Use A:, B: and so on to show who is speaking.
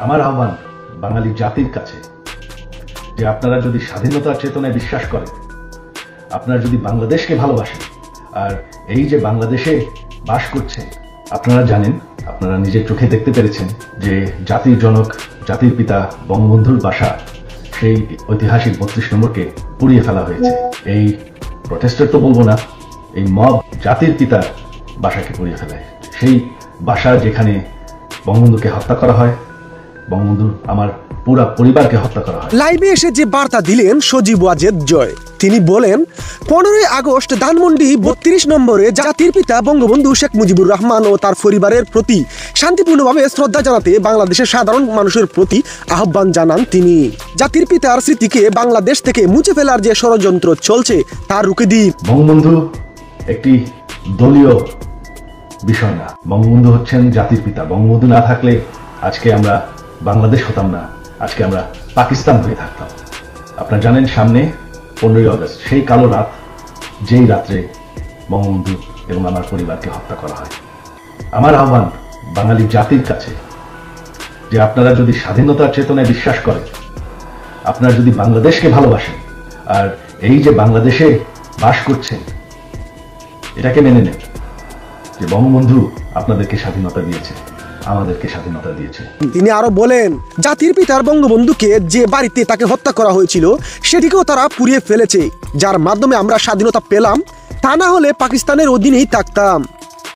A: আমার আহ্বান বাঙালি জাতির কাছে যে আপনারা যদি স্বাধীনতার চেতনায় বিশ্বাস করেন, আপনারা যদি বাংলাদেশকে ভালোবাসেন, আর এই যে বাংলাদেশে বাস করছেন, আপনারা জানেন, আপনারা নিজের চোখে দেখতে পেরেছেন যে জাতির জনক, জাতির পিতা বঙ্গবন্ধুর বাসা, সেই ঐতিহাসিক 32 নম্বরকে পুড়িয়ে ফেলা হয়েছে। এই প্রটেস্টার তো বলবো না, এই মব জাতির পিতার বাসাকে পুড়িয়ে ফেলায়। সেই বাসা যেখানে বঙ্গবন্ধুকে হত্যা করা হয়, বঙ্গবন্ধুর আমার পুরা পরিবারকে হত্যা করা হয়।
B: লাইভে এসে যে বার্তা দিলেন সজীব ওয়াজেদ জয়, তিনি বলেন 15 আগস্ট ধানমন্ডি 32 নম্বরে জাতির পিতা বঙ্গবন্ধু শেখ মুজিবুর রহমান ও তার পরিবারের প্রতি শান্তিপূর্ণভাবে শ্রদ্ধা জানাতে বাংলাদেশের সাধারণ মানুষের প্রতি আহ্বান জানান তিনি। জাতির পিতার স্মৃতিকে বাংলাদেশ থেকে মুছে ফেলার যে ষড়যন্ত্র চলছে তা রুখে দিন।
A: বঙ্গবন্ধু একটি দলীয় বিষয় না, বঙ্গবন্ধু হচ্ছেন জাতির পিতা। বঙ্গবন্ধু না থাকলে আজকে আমরা বাংলাদেশ হতাম না, আজকে আমরা পাকিস্তান হয়ে থাকতাম। আপনারা জানেন সামনে 15 আগস্ট, সেই কালো রাত, যেই রাত্রে বঙ্গবন্ধু এবং আমার পরিবারকে হত্যা করা হয়। আমার আহ্বান বাঙালি জাতির কাছে যে আপনারা যদি স্বাধীনতার চেতনায় বিশ্বাস করেন, আপনারা যদি বাংলাদেশকে ভালোবাসেন, আর এই যে বাংলাদেশে বাস করছেন, এটাকে মেনে নেন যে বঙ্গবন্ধু আপনাদেরকে স্বাধীনতা দিয়েছে, আমাদেরকে স্বাধীনতা দিয়েছে।
B: তিনি আরো বলেন, জাতির পিতার বঙ্গবন্ধুকে যে বাড়িতে তাকে হত্যা করা হয়েছিল সেটিকেও তারা পুড়িয়ে ফেলেছে, যার মাধ্যমে আমরা স্বাধীনতা পেলাম। তা না হলে পাকিস্তানের অধীনেই থাকতাম।